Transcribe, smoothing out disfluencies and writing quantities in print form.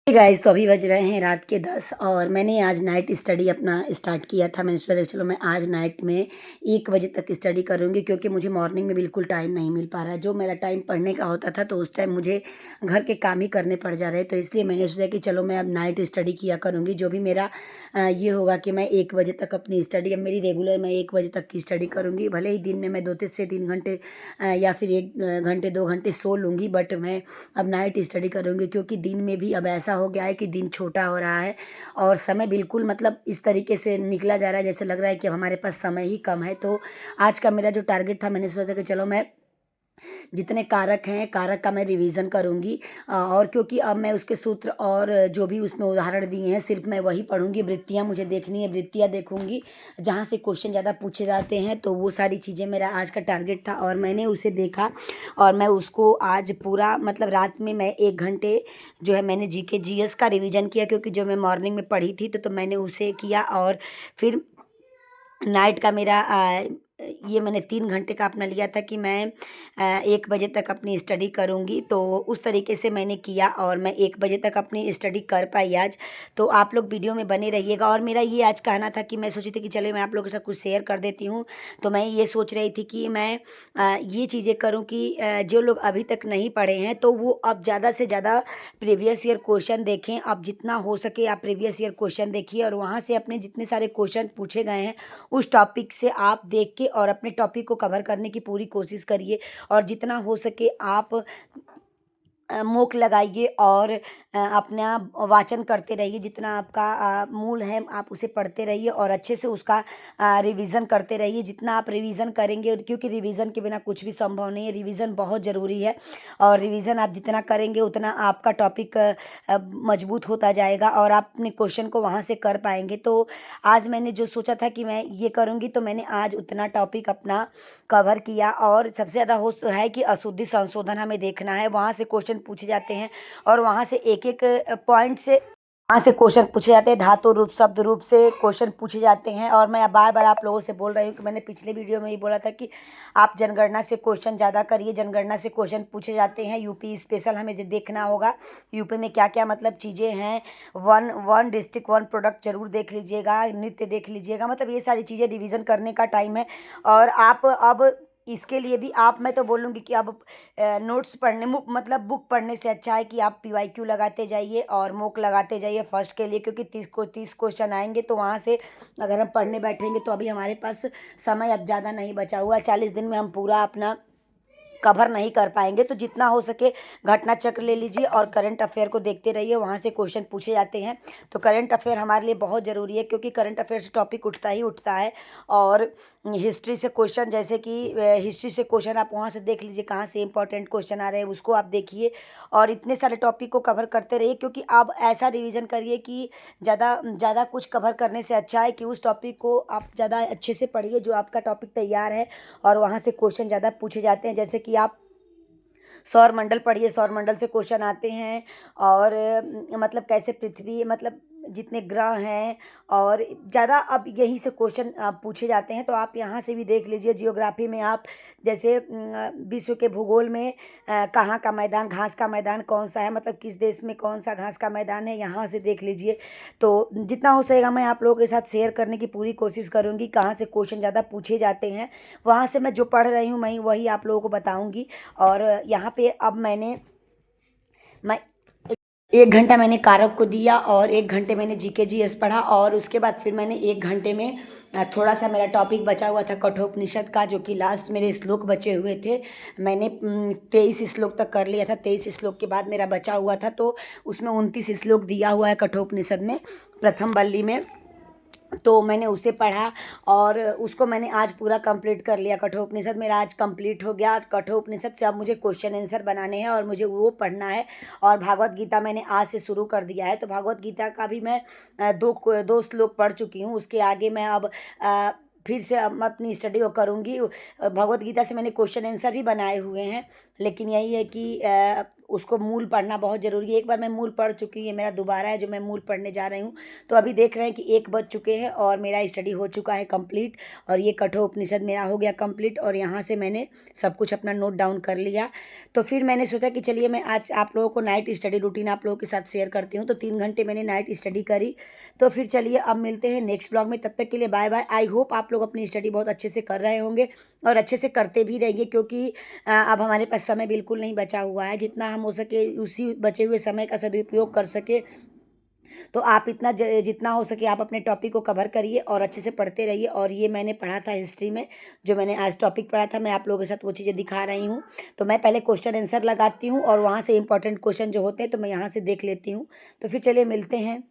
Guys, तो अभी बज रहे हैं रात के 10 और मैंने आज नाइट स्टडी अपना स्टार्ट किया था। मैंने सोचा चलो मैं आज नाइट में 1 बजे तक स्टडी करूँगी, क्योंकि मुझे मॉर्निंग में बिल्कुल टाइम नहीं मिल पा रहा है। जो मेरा टाइम पढ़ने का होता था तो उस टाइम मुझे घर के काम ही करने पड़ जा रहे, तो इसलिए मैंने सोचा कि चलो मैं अब नाइट स्टडी किया करूँगी। जो भी मेरा ये होगा कि मैं 1 बजे तक अपनी स्टडी, अब मेरी रेगुलर मैं 1 बजे तक की स्टडी करूँगी। भले ही दिन में मैं 2 से 3 घंटे या फिर 1 घंटे 2 घंटे सो लूँगी, बट मैं अब नाइट स्टडी करूँगी, क्योंकि दिन में भी अब ऐसा हो गया है कि दिन छोटा हो रहा है और समय बिल्कुल मतलब इस तरीके से निकला जा रहा है जैसे लग रहा है कि अब हमारे पास समय ही कम है। तो आज का मेरा जो टारगेट था, मैंने सोचा कि चलो मैं जितने कारक हैं कारक का मैं रिवीजन करूँगी, और क्योंकि अब मैं उसके सूत्र और जो भी उसमें उदाहरण दिए हैं सिर्फ मैं वही पढ़ूँगी। वृत्तियाँ मुझे देखनी है, वृत्तियाँ देखूँगी जहाँ से क्वेश्चन ज़्यादा पूछे जाते हैं, तो वो सारी चीज़ें मेरा आज का टारगेट था और मैंने उसे देखा। और मैं उसको आज पूरा मतलब रात में मैं 1 घंटे जो है मैंने जीके जीएस का रिवीजन किया, क्योंकि जो मैं मॉर्निंग में पढ़ी थी तो मैंने उसे किया। और फिर नाइट का मेरा ये मैंने 3 घंटे का अपना लिया था कि मैं 1 बजे तक अपनी स्टडी करूँगी, तो उस तरीके से मैंने किया और मैं 1 बजे तक अपनी स्टडी कर पाई आज। तो आप लोग वीडियो में बने रहिएगा। और मेरा ये आज कहना था कि मैं सोची थी कि चलिए मैं आप लोगों के साथ कुछ शेयर कर देती हूँ। तो मैं ये सोच रही थी कि मैं ये चीज़ें करूँ कि जो लोग अभी तक नहीं पढ़े हैं तो वो अब ज़्यादा से ज़्यादा प्रीवियस ईयर क्वेश्चन देखें। अब जितना हो सके आप प्रीवियस ईयर क्वेश्चन देखिए और वहाँ से अपने जितने सारे क्वेश्चन पूछे गए हैं उस टॉपिक से आप देख के और अपने टॉपिक को कवर करने की पूरी कोशिश करिए। और जितना हो सके आप मोक लगाइए और अपना वाचन करते रहिए। जितना आपका मूल है आप उसे पढ़ते रहिए और अच्छे से उसका रिवीजन करते रहिए। जितना आप रिवीजन करेंगे, क्योंकि रिवीजन के बिना कुछ भी संभव नहीं है, रिवीजन बहुत ज़रूरी है। और रिवीजन आप जितना करेंगे उतना आपका टॉपिक मजबूत होता जाएगा और आप अपने क्वेश्चन को वहाँ से कर पाएंगे। तो आज मैंने जो सोचा था कि मैं ये करूँगी, तो मैंने आज उतना टॉपिक अपना कवर किया। और सबसे ज़्यादा हो है कि अशुद्धि संशोधन हमें देखना है, वहाँ से क्वेश्चन पूछे जाते हैं और वहाँ से एक एक पॉइंट से वहाँ से क्वेश्चन पूछे जाते हैं, धातु रूप शब्द रूप से क्वेश्चन पूछे जाते हैं। और मैं बार बार आप लोगों से बोल रही हूँ कि मैंने पिछले वीडियो में ही बोला था कि आप जनगणना से क्वेश्चन ज़्यादा करिए, जनगणना से क्वेश्चन पूछे जाते हैं। यूपी स्पेशल हमें देखना होगा, यूपी में क्या क्या मतलब चीज़ें हैं। One one district one product जरूर देख लीजिएगा, नृत्य देख लीजिएगा, मतलब ये सारी चीज़ें रिवीजन करने का टाइम है। और आप अब इसके लिए भी आप, मैं तो बोलूँगी कि अब नोट्स पढ़ने मतलब बुक पढ़ने से अच्छा है कि आप पीवाईक्यू लगाते जाइए और मोक लगाते जाइए फर्स्ट के लिए, क्योंकि 30 क्वेश्चन आएंगे। तो वहाँ से अगर हम पढ़ने बैठेंगे तो अभी हमारे पास समय अब ज़्यादा नहीं बचा हुआ है। 40 दिन में हम पूरा अपना कवर नहीं कर पाएंगे। तो जितना हो सके घटना चक्र ले लीजिए और करंट अफेयर को देखते रहिए, वहाँ से क्वेश्चन पूछे जाते हैं। तो करंट अफेयर हमारे लिए बहुत ज़रूरी है, क्योंकि करंट अफेयर से टॉपिक उठता ही उठता है। और हिस्ट्री से क्वेश्चन, जैसे कि हिस्ट्री से क्वेश्चन आप वहाँ से देख लीजिए कहाँ से इंपॉर्टेंट क्वेश्चन आ रहे हैं, उसको आप देखिए और इतने सारे टॉपिक को कवर करते रहिए। क्योंकि आप ऐसा रिवीजन करिए कि ज़्यादा ज़्यादा कुछ कवर करने से अच्छा है कि उस टॉपिक को आप ज़्यादा अच्छे से पढ़िए जो आपका टॉपिक तैयार है और वहाँ से क्वेश्चन ज़्यादा पूछे जाते हैं। जैसे कि आप सौर मंडल पढ़िए, सौर मंडल से क्वेश्चन आते हैं। और मतलब कैसे पृथ्वी, मतलब जितने ग्रह हैं और ज़्यादा अब यहीं से क्वेश्चन पूछे जाते हैं। तो आप यहाँ से भी देख लीजिए। जियोग्राफी में आप जैसे विश्व के भूगोल में कहाँ का मैदान, घास का मैदान कौन सा है, मतलब किस देश में कौन सा घास का मैदान है, यहाँ से देख लीजिए। तो जितना हो सकेगा मैं आप लोगों के साथ शेयर करने की पूरी कोशिश करूँगी कहाँ से क्वेश्चन ज़्यादा पूछे जाते हैं। वहाँ से मैं जो पढ़ रही हूँ मैं वही आप लोगों को बताऊँगी। और यहाँ पे अब मैं 1 घंटा मैंने कारक को दिया और 1 घंटे मैंने जीके जीएस पढ़ा। और उसके बाद फिर मैंने 1 घंटे में थोड़ा सा मेरा टॉपिक बचा हुआ था कठोपनिषद का, जो कि लास्ट मेरे श्लोक बचे हुए थे। मैंने 23 श्लोक तक कर लिया था। 23 श्लोक के बाद मेरा बचा हुआ था, तो उसमें 29 श्लोक दिया हुआ है कठोपनिषद में, प्रथम बल्ली में। तो मैंने उसे पढ़ा और उसको मैंने आज पूरा कंप्लीट कर लिया। कठोपनिषद मेरा आज कंप्लीट हो गया। कठोपनिषद से अब मुझे क्वेश्चन आंसर बनाने हैं और मुझे वो पढ़ना है। और भागवत गीता मैंने आज से शुरू कर दिया है, तो भागवत गीता का भी मैं दो श्लोक पढ़ चुकी हूँ। उसके आगे मैं अब फिर से अब अपनी स्टडी को करूँगी। भगवत गीता से मैंने क्वेश्चन आंसर भी बनाए हुए हैं, लेकिन यही है कि उसको मूल पढ़ना बहुत ज़रूरी है। एक बार मैं मूल पढ़ चुकी हूँ, ये मेरा दोबारा है जो मैं मूल पढ़ने जा रही हूँ। तो अभी देख रहे हैं कि 1 बज चुके हैं और मेरा स्टडी हो चुका है कंप्लीट, और ये कठोपनिषद मेरा हो गया कंप्लीट, और यहाँ से मैंने सब कुछ अपना नोट डाउन कर लिया। तो फिर मैंने सोचा कि चलिए मैं आज आप लोगों को नाइट स्टडी रूटीन आप लोगों के साथ शेयर करती हूँ। तो 3 घंटे मैंने नाइट स्टडी करी। तो फिर चलिए अब मिलते हैं नेक्स्ट ब्लॉग में, तब तक के लिए बाय बाय। आई होप आप लोग अपनी स्टडी बहुत अच्छे से कर रहे होंगे और अच्छे से करते भी रहेंगे, क्योंकि अब हमारे पास समय बिल्कुल नहीं बचा हुआ है। जितना हम हो सके उसी बचे हुए समय का सदुपयोग कर सके, तो आप इतना जितना हो सके आप अपने टॉपिक को कवर करिए और अच्छे से पढ़ते रहिए। और ये मैंने पढ़ा था हिस्ट्री में, जो मैंने आज टॉपिक पढ़ा था, मैं आप लोगों के साथ वो चीज़ें दिखा रही हूँ। तो मैं पहले क्वेश्चन आंसर लगाती हूँ और वहाँ से इंपॉर्टेंट क्वेश्चन जो होते हैं तो मैं यहाँ से देख लेती हूँ। तो फिर चलिए मिलते हैं।